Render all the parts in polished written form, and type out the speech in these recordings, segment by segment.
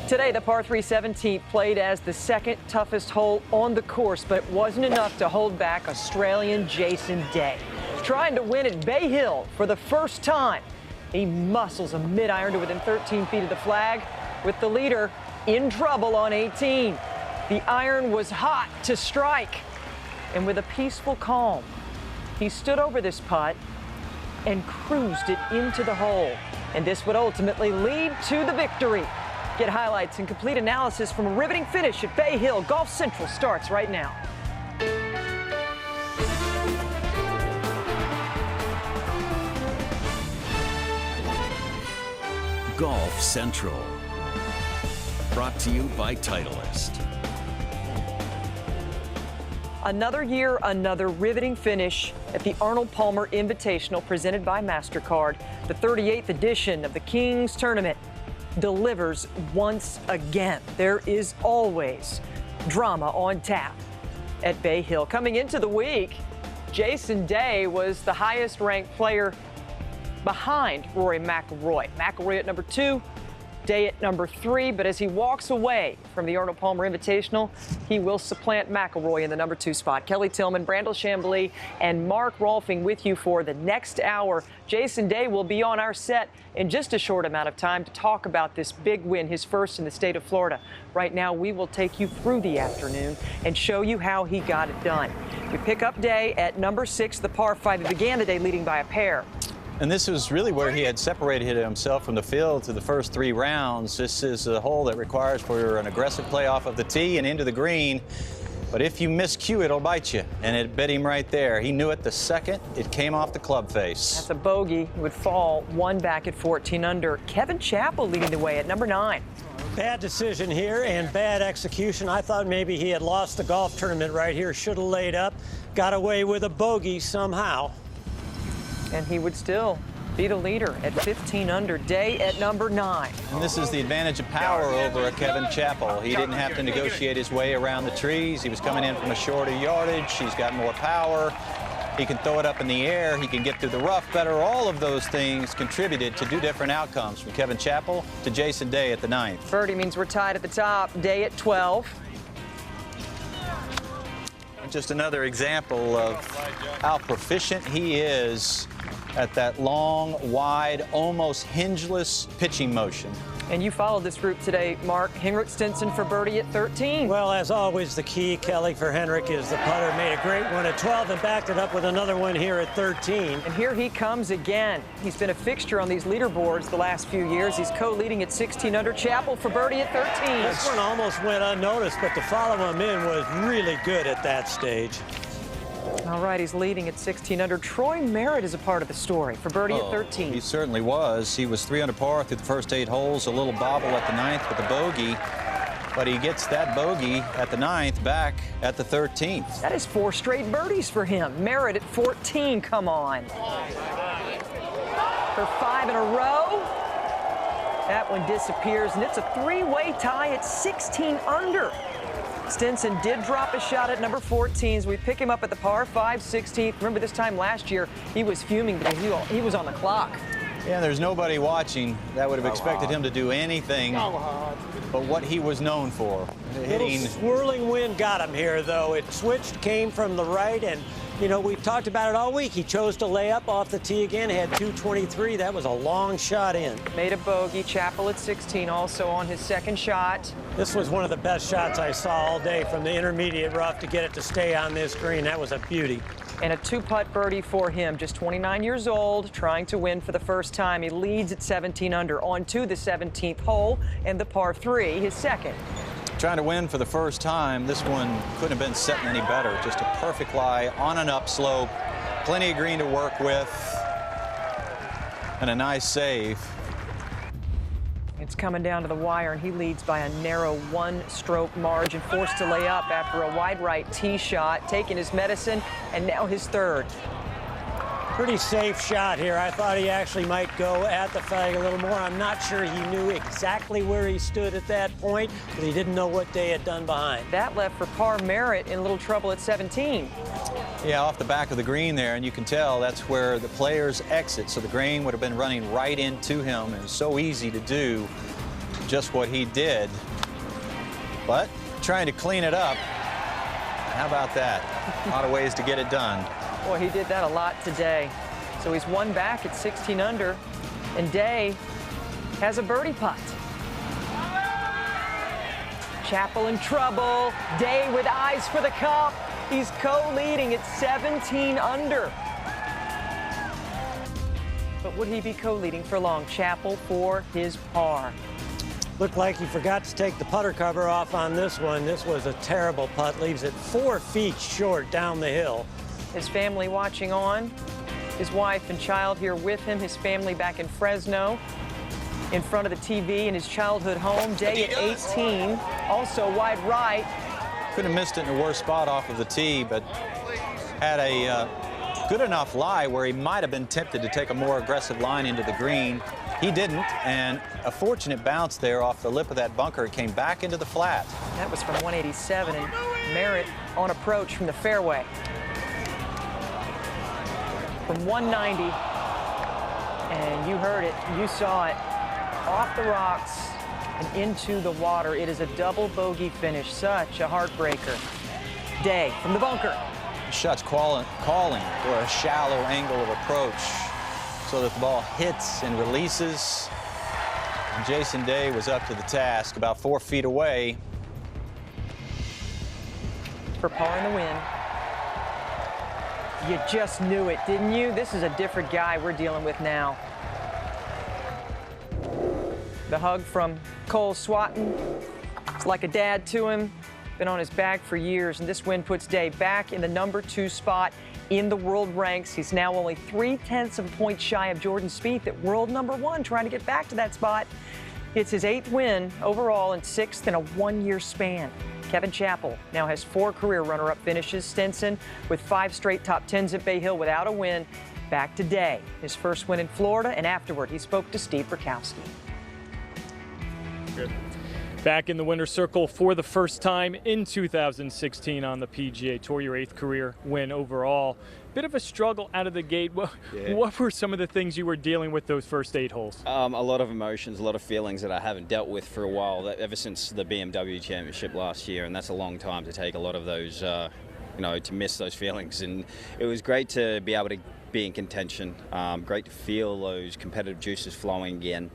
Today, the par 3 17th played as the second toughest hole on the course, but it wasn't enough to hold back Australian Jason Day. Trying to win at Bay Hill for the first time, he muscles a mid-iron to within 13 feet of the flag, with the leader in trouble on 18. The iron was hot to strike, and with a peaceful calm, he stood over this putt and cruised it into the hole. And this would ultimately lead to the victory. Get highlights and complete analysis from a riveting finish at Bay Hill. Golf Central starts right now. Golf Central. Brought to you by Titleist. Another year, another riveting finish at the Arnold Palmer Invitational presented by MasterCard. The 38th edition of the Kings Tournament delivers once again. There is always drama on tap at Bay Hill. Coming into the week, Jason Day was the highest ranked player behind Rory McIlroy. McIlroy at number 2, Day at number 3, but as he walks away from the Arnold Palmer Invitational, he will supplant McIlroy in the number 2 spot. Kelly Tillman, Brandel Chambly, and Mark Rolfing with you for the next hour. Jason Day will be on our set in just a short amount of time to talk about this big win, his first in the state of Florida. Right now, we will take you through the afternoon and show you how he got it done. We pick up Day at number 6, the par 5. He began the day leading by a pair. And this was really where he had separated himself from the field to the first 3 rounds. This is a hole that requires for an aggressive play off of the tee and into the green. But if you miscue, it'll bite you. And it bit him right there. He knew it the second it came off the club face. That's a bogey. He would fall 1 back at 14 under. Kevin Chappell leading the way at number 9. Bad decision here and bad execution. I thought maybe he had lost the golf tournament right here. Should have laid up. Got away with a bogey somehow. And he would still be the leader at 15 under. Day at number 9. And this is the advantage of power over a Kevin Chappell. He didn't have to negotiate his way around the trees. He was coming in from a shorter yardage. He's got more power. He can throw it up in the air. He can get through the rough better. All of those things contributed to 2 different outcomes, from Kevin Chappell to Jason Day at the 9th. Birdie means we're tied at the top. Day at 12. Just another example of how proficient he is at that long, wide, almost hingeless pitching motion. And you followed this group today, Mark. Henrik Stenson for birdie at 13. Well, as always, the key, Kelly, for Henrik is the putter. Made a great one at 12 and backed it up with another one here at 13. And here he comes again. He's been a fixture on these leaderboards the last few years. He's co-leading at 16 under. Chappell for birdie at 13. This one almost went unnoticed, but to follow him in was really good at that stage. All right, he's leading at 16 under. Troy Merritt is a part of the story for birdie at 13. He certainly was. He was 3 under par through the first 8 holes, a little bobble at the 9th with a bogey, but he gets that bogey at the 9th back at the 13th. That is 4 straight birdies for him. Merritt at 14, come on. For 5 in a row. That one disappears, and it's a 3-way tie at 16 under. Stenson did drop a shot at number 14 as we pick him up at the par 5 16th. Remember this time last year, he was fuming because he was on the clock. Yeah, there's nobody watching that would have expected him to do anything but what he was known for. Hitting. Little swirling wind got him here, though. It switched, came from the right, and, you know, we've talked about it all week. He chose to lay up off the tee again, had 223. That was a long shot in. Made a bogey. Chappell at 16 also on his second shot. This was one of the best shots I saw all day from the intermediate rough to get it to stay on this green. That was a beauty. And a 2-putt birdie for him, just 29 years old, trying to win for the first time. He leads at 17 under, on to the 17th hole and the par 3, his second. Trying to win for the first time. This one couldn't have been setting any better. Just a perfect lie on an upslope, plenty of green to work with, and a nice save. It's coming down to the wire, and he leads by a narrow 1-stroke margin, forced to lay up after a wide right tee shot, taking his medicine, and now his third. Pretty safe shot here. I thought he actually might go at the flag a little more. I'm not sure he knew exactly where he stood at that point, but he didn't know what Day had done behind. That left for par Merritt in a little trouble at 17. Yeah, off the back of the green there, and you can tell that's where the players exit. So the green would have been running right into him, and it's so easy to do. just what he did, but trying to clean it up. How about that? A lot of ways to get it done. Boy, he did that a lot today. So he's one back at 16 under, and Day has a birdie putt. Chappell in trouble. Day with eyes for the cup. He's co-leading at 17 under. But would he be co-leading for long? Chappell for his par. Looked like he forgot to take the putter cover off on this one. This was a terrible putt. Leaves it 4 feet short down the hill. His family watching on. His wife and child here with him. His family back in Fresno. In front of the TV in his childhood home. Day at 18. Also wide right. Could have missed it in a worse spot off of the tee, but had a good enough lie where he might have been tempted to take a more aggressive line into the green. He didn't, and a fortunate bounce there off the lip of that bunker. It came back into the flat. That was from 187, and Merritt on approach from the fairway. From 190, and you heard it, you saw it, off the rocks and into the water. It is a double bogey finish, such a heartbreaker. Day from the bunker. The shot's calling for a shallow angle of approach so that the ball hits and releases. And Jason Day was up to the task, about 4 feet away. For par in the win. You just knew it, didn't you? This is a different guy we're dealing with now. The hug from Cole Swatton. It's like a dad to him. Been on his back for years, and this win puts Day back in the #2 spot in the world ranks. He's now only 0.3 of a point shy of Jordan Spieth at world #1, trying to get back to that spot. It's his 8th win overall and 6th in a 1-year span. Kevin Chappell now has 4 career runner-up finishes. Stenson with 5 straight top 10s at Bay Hill without a win. Back to Day, his first win in Florida, and afterward he spoke to Steve Burkowski. Good. Back in the winner's circle for the first time in 2016 on the PGA Tour, your 8th career win overall. Bit of a struggle out of the gate. What were some of the things you were dealing with those first 8 holes? A lot of emotions, a lot of feelings that I haven't dealt with for a while, ever since the BMW Championship last year, and that's a long time to take a lot of those, to miss those feelings. And it was great to be able to be in contention. Great to feel those competitive juices flowing again.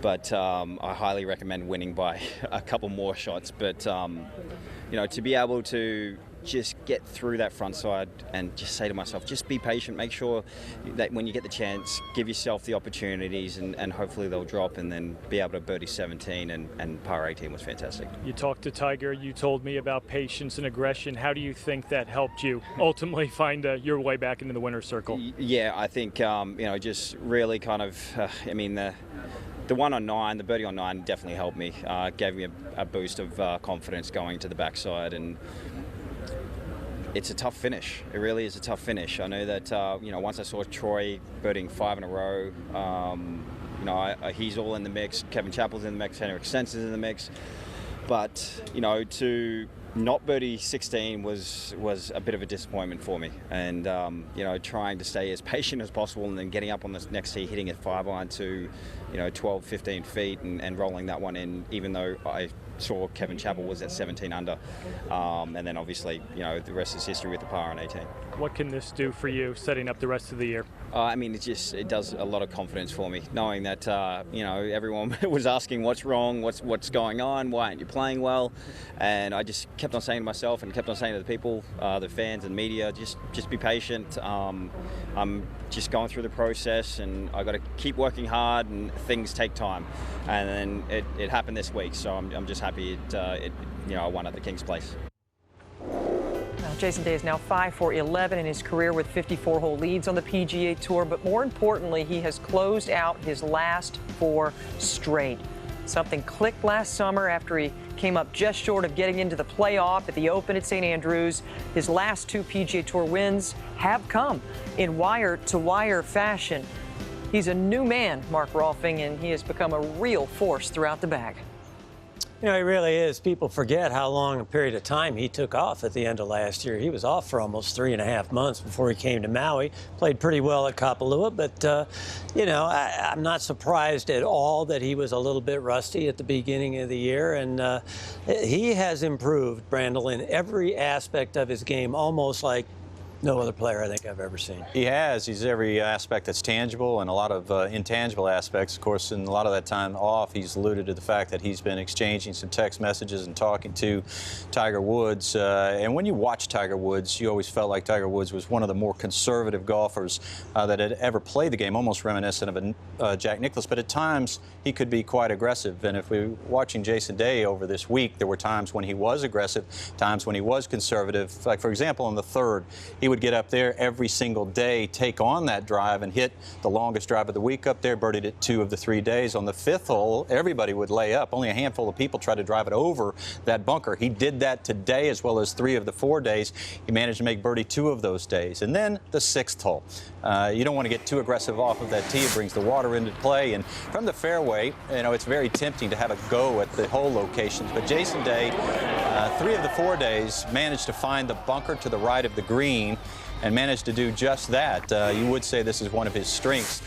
But I highly recommend winning by a couple more shots. But, to be able to just get through that front side and just say to myself, just be patient, make sure that when you get the chance, give yourself the opportunities and hopefully they'll drop, and then be able to birdie 17 and par 18 was fantastic. You talked to Tiger, you told me about patience and aggression. How do you think that helped you ultimately find your way back into the winner's circle? Yeah, I think, just really kind of, the one on 9, the birdie on 9 definitely helped me. Gave me a boost of confidence going to the backside, and it's a tough finish. It really is a tough finish. I know that, once I saw Troy birding 5 in a row, he's all in the mix. Kevin Chappell's in the mix. Henrik Stenson's in the mix. But, to not birdie 16 was a bit of a disappointment for me. And, trying to stay as patient as possible and then getting up on the next tee, hitting a 5-iron to, 12, 15 feet and rolling that one in, even though I saw Kevin Chappell was at 17 under. And then obviously, the rest is history with the par on 18. What can this do for you setting up the rest of the year? It does a lot of confidence for me, knowing that, everyone was asking what's wrong, what's going on, why aren't you playing well? And I just kept on saying to myself and kept on saying to the people, the fans and media, just be patient. I'm just going through the process, and I got to keep working hard, and things take time. And then it happened this week, so I'm just happy I won at the King's Place. Jason Day is now 5 for 11 in his career with 54-hole leads on the PGA Tour, but more importantly, he has closed out his last 4 straight. Something clicked last summer after he came up just short of getting into the playoff at the Open at St. Andrews. His last 2 PGA Tour wins have come in wire-to-wire fashion. He's a new man, Mark Rolfing, and he has become a real force throughout the bag. You know, he really is. People forget how long a period of time he took off at the end of last year. He was off for almost 3.5 months before he came to Maui. Played pretty well at Kapalua, but, you know, I'm not surprised at all that he was a little bit rusty at the beginning of the year. And he has improved, Brandel, in every aspect of his game, almost like no other player I think I've ever seen. He has. He's every aspect that's tangible and a lot of intangible aspects. Of course, in a lot of that time off, he's alluded to the fact that he's been exchanging some text messages and talking to Tiger Woods. And when you watch Tiger Woods, you always felt like Tiger Woods was one of the more conservative golfers that had ever played the game, almost reminiscent of a Jack Nicklaus. But at times, he could be quite aggressive. And if we were watching Jason Day over this week, there were times when he was aggressive, times when he was conservative. Like, for example, on the third, he would get up there every single day, take on that drive, and hit the longest drive of the week up there, birdied it 2 of the 3 days. On the 5th hole, everybody would lay up. Only a handful of people tried to drive it over that bunker. He did that today as well as 3 of the 4 days. He managed to make birdie 2 of those days. And then the 6th hole. You don't want to get too aggressive off of that tee. It brings the water into play. And from the fairway, you know, it's very tempting to have a go at the hole locations. But Jason Day, 3 of the 4 days, managed to find the bunker to the right of the green and managed to do just that. You would say this is one of his strengths,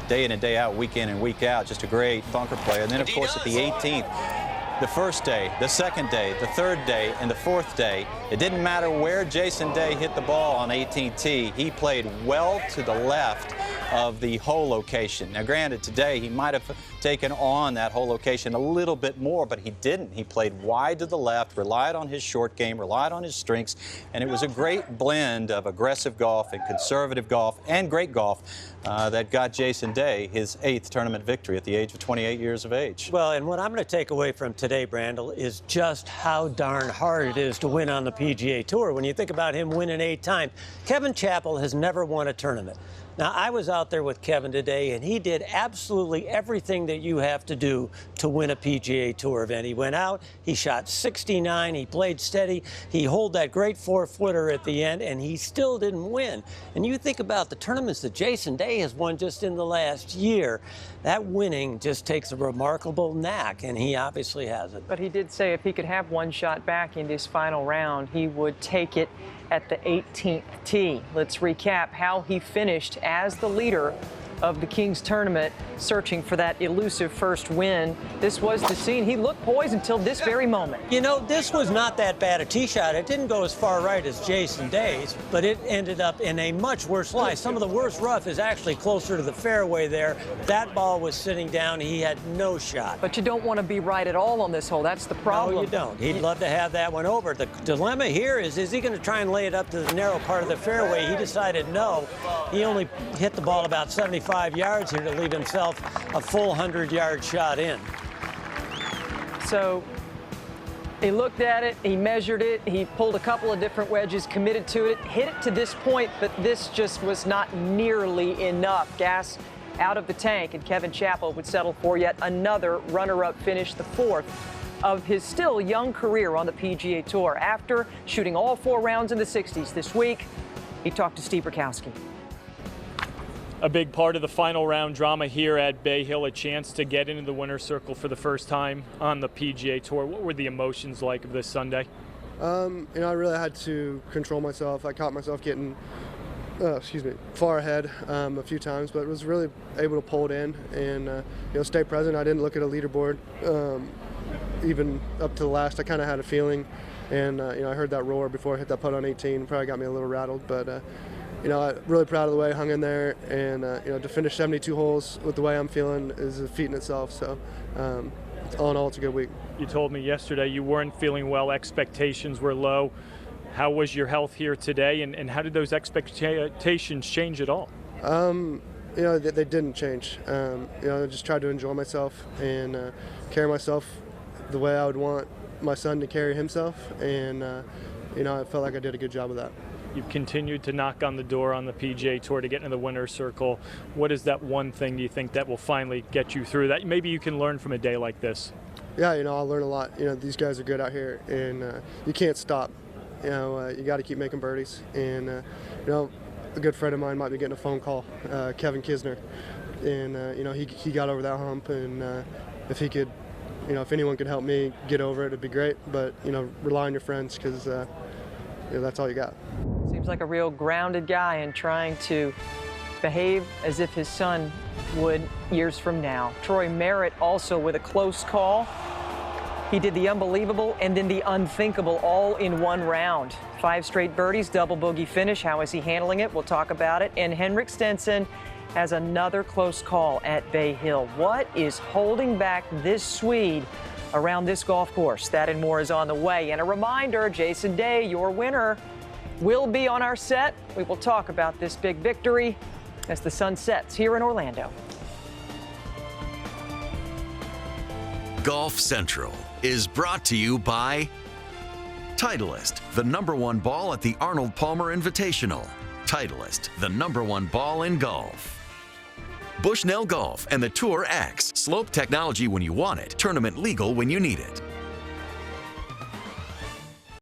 day in and day out, week in and week out. Just a great bunker player. And then, of course, at the 18th, the first day, the second day, the third day, and the 4th day, it didn't matter where Jason Day hit the ball on 18T. He played well to the left of the hole location. Now, granted, today he might have taken on that hole location a little bit more, but he didn't. He played wide to the left, relied on his short game, relied on his strengths, and it was a great blend of aggressive golf and conservative golf and great golf that got Jason Day his 8th tournament victory at the age of 28 years of age. Well, and what I'm going to take away from today, Brandel, is just how darn hard it is to win on the PGA Tour. When you think about him winning 8 times, Kevin Chappell has never won a tournament. Now, I was out there with Kevin today, and he did absolutely everything that you have to do to win a PGA Tour event. He went out, he shot 69, he played steady, he holed that great 4-footer at the end, and he still didn't win. And you think about the tournaments that Jason Day has won just in the last year, that winning just takes a remarkable knack, and he obviously has it. But he did say if he could have one shot back in this final round, he would take it at the 18th tee. Let's recap how he finished as the leader of the Kings tournament, searching for that elusive first win. This was the scene. He looked poised until this very moment. You know, this was not that bad a tee shot. It didn't go as far right as Jason Day's, but it ended up in a much worse lie. Some of the worst rough is actually closer to the fairway there. That ball was sitting down. He had no shot. But you don't want to be right at all on this hole. That's the problem. No, you don't. He'd love to have that one over. The dilemma here is he going to try and lay it up to the narrow part of the fairway? He decided no. He only hit the ball about 75 yards here to leave himself a full 100-yard shot in. So he looked at it, he measured it, he pulled a couple of different wedges, committed to it, hit it to this point, but this just was not nearly enough. Gas out of the tank, and Kevin Chappell would settle for yet another runner-up finish, the 4th of his still young career on the PGA Tour. After shooting all 4 rounds in the 60s this week, he talked to Steve Burkowski. A big part of the final round drama here at Bay Hill, a chance to get into the winner's circle for the first time on the PGA Tour. What were the emotions like of this Sunday? You know, I really had to control myself. I caught myself getting, far ahead a few times, but was really able to pull it in and, stay present. I didn't look at a leaderboard even up to the last. I kind of had a feeling, and, I heard that roar before I hit that putt on 18. Probably got me a little rattled, but I'm really proud of the way I hung in there, and to finish 72 holes with the way I'm feeling is a feat in itself. So, all in all, it's a good week. You told me yesterday you weren't feeling well, expectations were low. How was your health here today, and how did those expectations change at all? They didn't change. I just tried to enjoy myself and carry myself the way I would want my son to carry himself, and I felt like I did a good job of that. You've continued to knock on the door on the PGA Tour to get into the winner's circle. What is that one thing do you think that will finally get you through that maybe you can learn from a day like this? Yeah, I'll learn a lot. These guys are good out here, and you can't stop. You got to keep making birdies. And, a good friend of mine might be getting a phone call, Kevin Kisner. And, he got over that hump, and if he could, if anyone could help me get over it, it'd be great. But rely on your friends because that's all you got. Seems like a real grounded guy and trying to behave as if his son would years from now. Troy Merritt also with a close call. He did the unbelievable and then the unthinkable all in one round. 5 straight birdies, double bogey finish. How is he handling it? We'll talk about it. And Henrik Stenson has another close call at Bay Hill. What is holding back this Swede around this golf course? That and more is on the way. And a reminder, Jason Day, your winner, will be on our set. We will talk about this big victory as the sun sets here in Orlando. Golf Central is brought to you by Titleist, the #1 ball at the Arnold Palmer Invitational. Titleist, the #1 ball in golf. Bushnell Golf and the Tour X. Slope technology when you want it, tournament legal when you need it.